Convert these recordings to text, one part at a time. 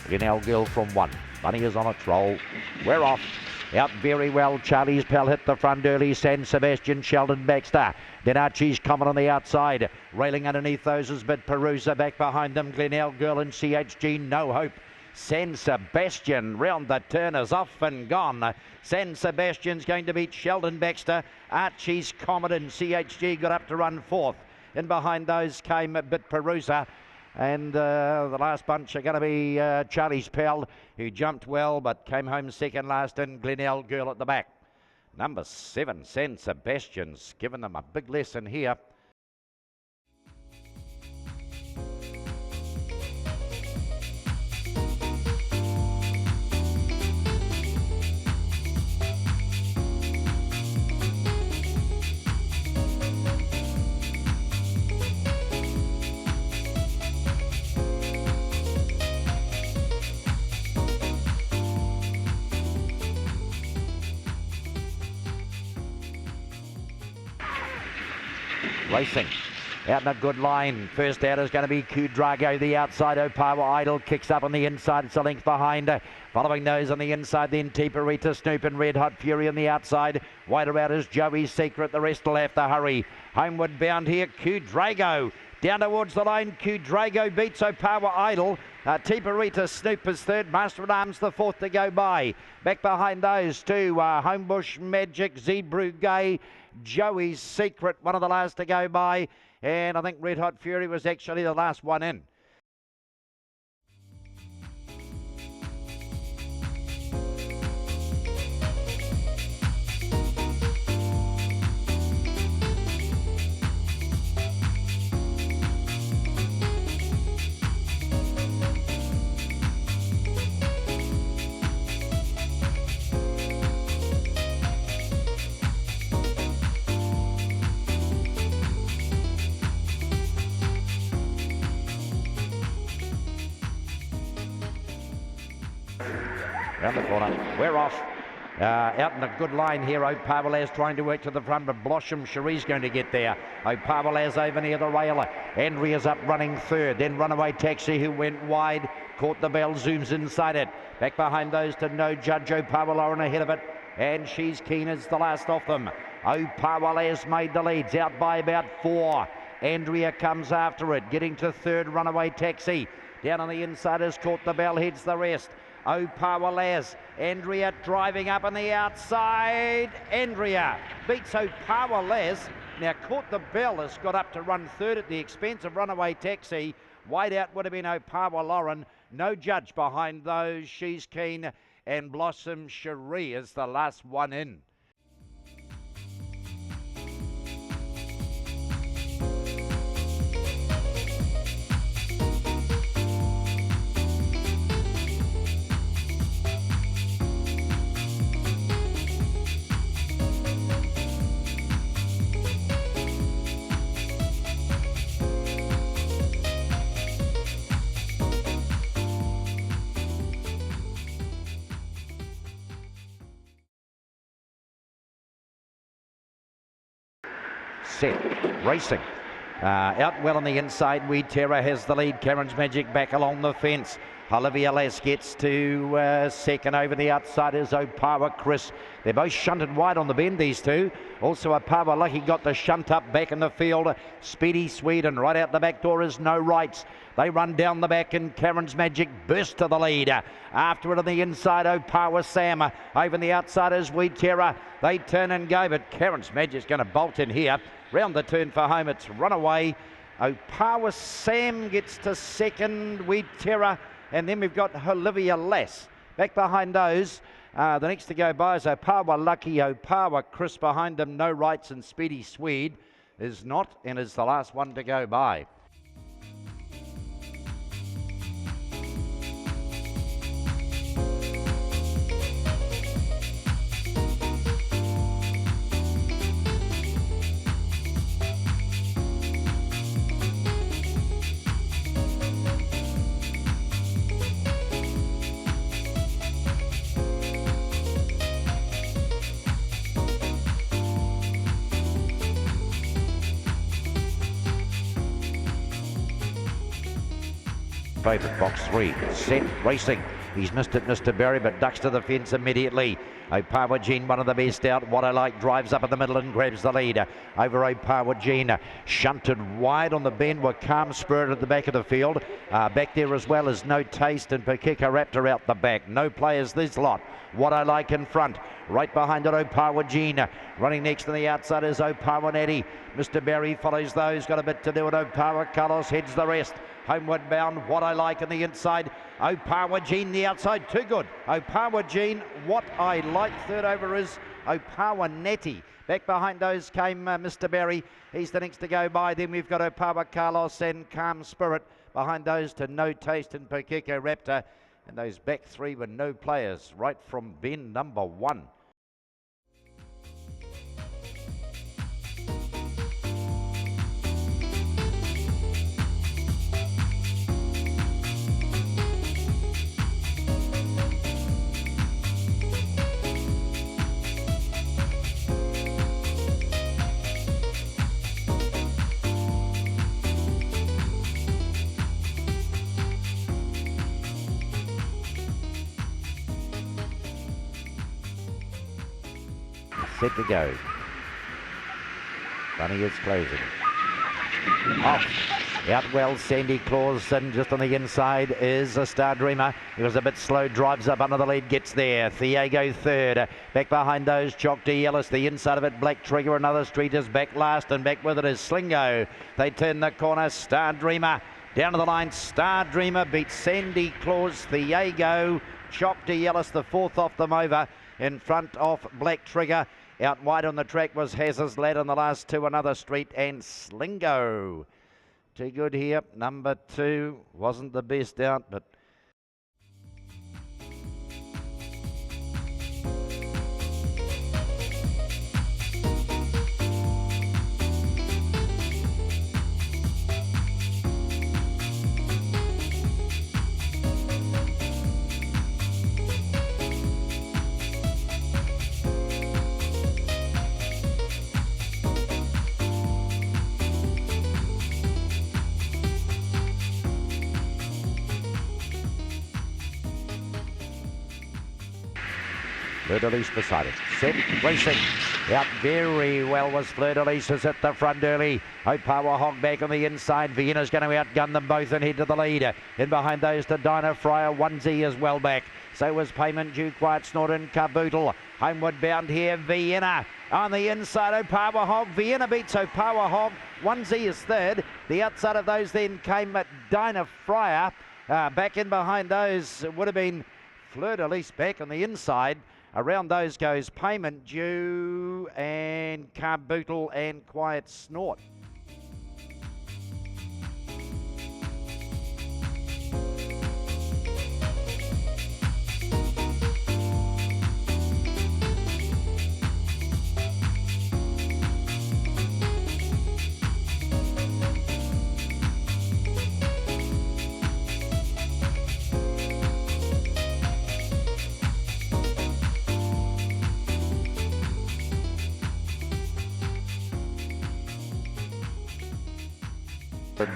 Glenelg Girl from 1. Bunny is on a troll. We're off. Out very well. Charlie's Pal hit the front early. San Sebastian, Sheldon Baxter. Then Archie's Common on the outside. Railing underneath those is Bit Perusa. Back behind them, Glenelg Girl and CHG. No Hope. San Sebastian round the turn is off and gone. San Sebastian's going to beat Sheldon Baxter. Archie's Comet and CHG got up to run 4th. In behind those came Bit Perusa. And the last bunch are going to be Charlie's Pal, who jumped well but came home second last, and Glenelg Girl at the back. Number 7, San Sebastian's given them a big lesson here. Racing out in a good line. First out is going to be Kudrago. The outside, Opawa Idol kicks up on the inside. It's a length behind. Following those on the inside, then Tiparita, Snoop and Red Hot Fury on the outside. Wider out is Joey's Secret. The rest will have to hurry. Homeward bound here, Kudrago. Down towards the line, Kudrago beats Opawa Idol. Tiparita, Snoop is third. Master at Arms the 4th to go by. Back behind those two, Homebush Magic, Zebru Gay, Joey's Secret, one of the last to go by. And I think Red Hot Fury was actually the last one in. Round the corner, we're off. Out in a good line here, O'Pawalaz trying to work to the front, but Blossom Cherie's going to get there. O'Pawalaz over near the rail. Andrea's up running third. Then Runaway Taxi, who went wide, caught the bell, zooms inside it. Back behind those to No Judge, O'Pawalaz ahead of it, and She's Keen is the last off them. O'Pawalaz made the leads, out by about 4. Andrea comes after it, getting to third, Runaway Taxi. Down on the inside has caught the bell, heads the rest. O'Pawalaz, Andrea driving up on the outside. Andrea beats O'Pawalaz. Now caught the bell, has got up to run third at the expense of Runaway Taxi. Wide out would have been O'Pawalaz. No Judge behind those. She's Keen and Blossom Cherie is the last one in. Set, racing. Out well on the inside, Weed Terror has the lead. Karen's Magic back along the fence. Olivia Les gets to second. Over the outside is Opawa Chris. They're both shunted wide on the bend, these two. Also Opawa Lucky got the shunt up back in the field. Speedy Sweden right out the back door is No Rights. They run down the back and Karen's Magic burst to the lead. After it on the inside, Opawa Sam. Over the outside is Weed Terror. They turn and go, but Karen's Magic's going to bolt in here. Round the turn for home, it's Runaway. Opawa Sam gets to second, Weed Terror. And then we've got Olivia Lass. Back behind those, the next to go by is Opawa Lucky, Opawa Chris behind them, No Rights, and Speedy Swede is not and is the last one to go by. favourite. Box 3, set, racing. He's missed it, Mr. Berry, but ducks to the fence immediately. Opawa Gene, one of the best out. What I Like drives up in the middle and grabs the lead over Opawa Gene. Shunted wide on the bend with Calm Spirit at the back of the field. Back there as well as No Taste and Pakika Raptor out the back. No players this lot. What I Like in front. Right behind it, Opawa Gene. Running next to the outside is Opawa Natty. Mr. Berry follows those. Got a bit to do with Opawa. Carlos heads the rest. Homeward bound, What I Like in the inside. Opawa Gene, the outside, too good. Opawa Gene, What I Like. Third over is Opawa Natty. Back behind those came Mr. Berry. He's the next to go by. Then we've got Opawa Carlos and Calm Spirit. Behind those to No Taste and Pakika Raptor. And those back three were no players right from bend number 1. Set to go. Bunny is closing. Off. Out well, Sandy Claus, and just on the inside is a Star Dreamer. He was a bit slow, drives up under the lead, gets there. Thiago third. Back behind those, Chalk D. Ellis. The inside of it, Black Trigger. Another Street is back last, and back with it is Slingo. They turn the corner, Star Dreamer. Down to the line, Star Dreamer beats Sandy Claus, Thiago. Chalk D. Ellis, the fourth off them over. In front of Black Trigger. Out wide on the track was Hazard's Lad on the last two, Another Street and Slingo. Too good here. Number 2 wasn't the best out, but Fleur de Lis beside it. Set, racing. Out very well was Fleur de Lis is at the front early. Opawa Hog back on the inside. Vienna's going to outgun them both and head to the lead. In behind those to Dinah Fryer. Onesie is well back. So was Payment Due, Quiet Snort and Caboodle. Homeward bound here, Vienna. On the inside, Opawa Hog. Vienna beats Opawa Hog. Onesie is third. The outside of those then came Dinah Fryer. Back in behind those would have been Fleur de Lis back on the inside. Around those goes Payment Due and Caboodle and Quiet Snort.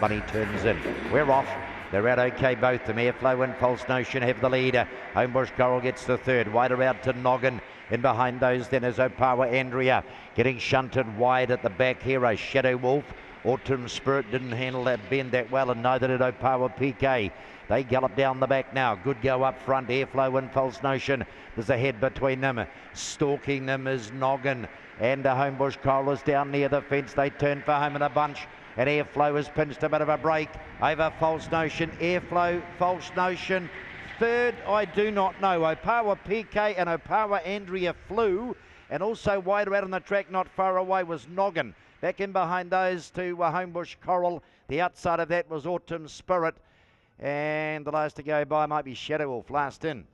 Bunny turns in. We're off. They're out okay, both. The Airflow and False Notion have the lead. Homebush Coral gets the third. Wider out to Noggin. In behind those then is Opawa Andrea. Getting shunted wide at the back here. A Shadow Wolf. Autumn Spirit didn't handle that bend that well, and neither did Opawa PK. They gallop down the back now. Good go up front. Airflow and False Notion. There's a head between them. Stalking them is Noggin. And Homebush Coral is down near the fence. They turn for home in a bunch. And Airflow has pinched a bit of a break over False Notion. Airflow, False Notion. Third, I do not know. Opawa PK and Opawa Andrea flew. And also wider out on the track, not far away, was Noggin. Back in behind those to Homebush Coral. The outside of that was Autumn Spirit. And the last to go by might be Shadow Wolf, last in.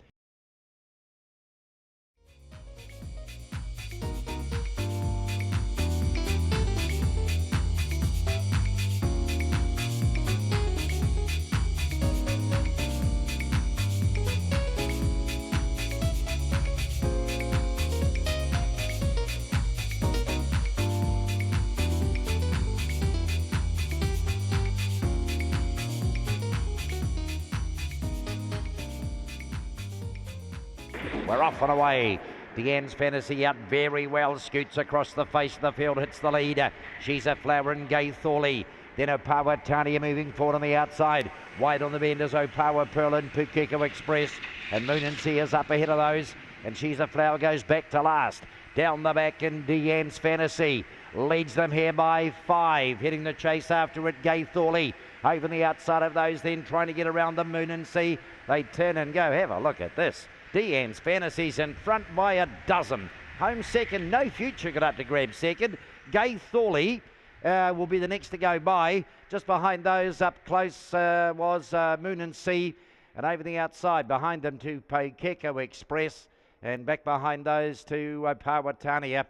We're off and away. Deanne's Fantasy out very well, scoots across the face of the field, hits the leader. She's a flower in Gay Thorley. Then Opawa Tania moving forward on the outside. Wide on the bend is Opawa Pearl and Pukeko Express. And Moon and Sea is up ahead of those. And She's a Flower goes back to last. Down the back in Deanne's Fantasy. Leads them here by 5. Hitting the chase after it, Gay Thorley. Over the outside of those, then trying to get around the Moon and Sea. They turn and go. Have a look at this. Deanne's Fantasies in front by a dozen. Home second, No Future got up to grab second. Gay Thorley will be the next to go by. Just behind those up close was Moon and Sea. And over the outside, behind them to Pukeko Express. And back behind those to Opawa Tania.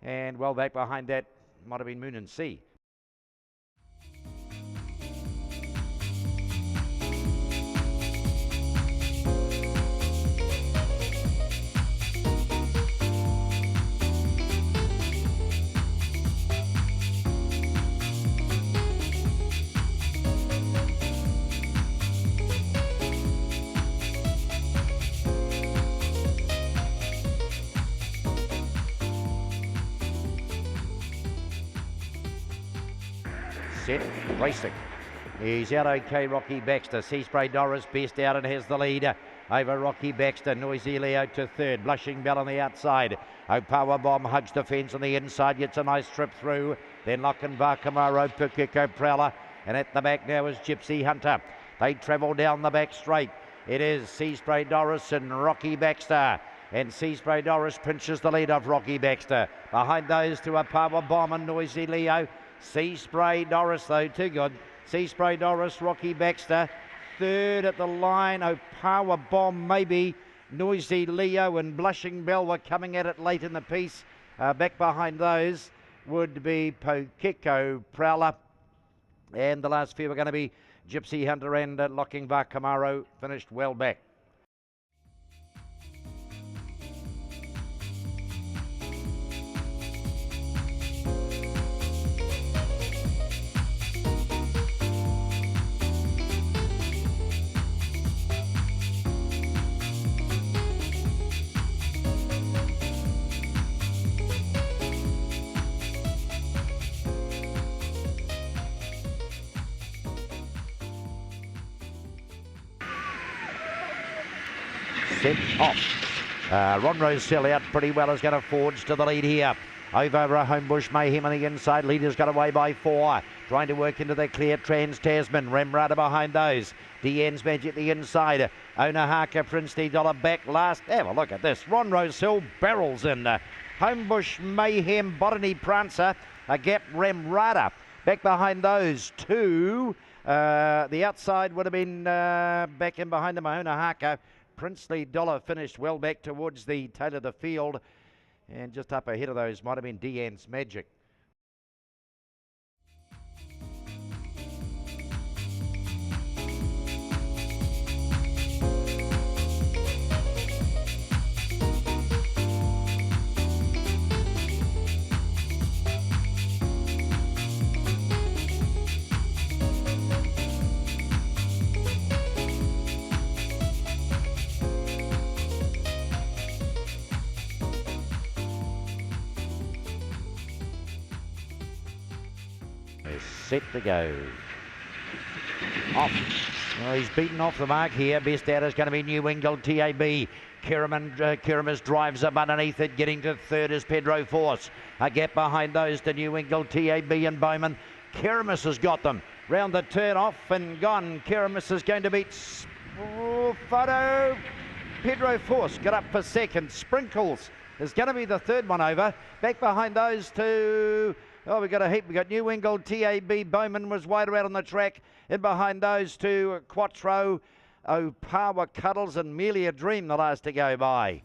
And well back behind that might have been Moon and Sea. Set, racing. He's out okay, Rocky Baxter. Seaspray Doris best out and has the lead over Rocky Baxter. Noisy Leo to third. Blushing Bell on the outside. Opawa Bomb hugs the fence on the inside. Gets a nice trip through. Then Lochinvar Camaro, Pukeko Prowler. And at the back now is Gypsy Hunter. They travel down the back straight. It is Seaspray Doris and Rocky Baxter. And Seaspray Doris pinches the lead of Rocky Baxter. Behind those to Opawa Bomb and Noisy Leo. Seaspray Doris, though, too good. Seaspray Doris, Rocky Baxter. Third at the line, Opawa Bomb, maybe. Noisy Leo and Blushing Bell were coming at it late in the piece. Back behind those would be Pukeko Prowler. And the last few are going to be Gypsy Hunter and Lochinvar Camaro, finished well back. Set off. Ron Rosell out pretty well, is going to forge to the lead here. Over Homebush Mayhem on the inside. Leader's got away by 4. Trying to work into the clear Trans-Tasman. Remrada behind those. Deanne's Magic the inside. Onahaka Princely Dollar back last. Have a look at this. Ron Rosell barrels in. Homebush Mayhem, Botany Prancer. A gap Remrada. Back behind those 2. The outside would have been back in behind them. Onahaka. Princely Dollar finished well back towards the tail of the field, and just up ahead of those might have been Deanne's Magic. Set to go. Off. Well, he's beaten off the mark here. Best out is going to be New England TAB. Kiramas drives up underneath it. Getting to third is Pedro Force. A gap behind those to New England TAB and Bowman. Kiramas has got them. Round the turn, off and gone. Kiramas is going to beat Photo. Pedro Force got up for second. Sprinkles is going to be the third one over. Back behind those two. Oh, we got a heap. We got New England TAB. Bowman was wider out on the track. In behind those two, Quattro, Opawa Cuddles and Merely a Dream, the last to go by.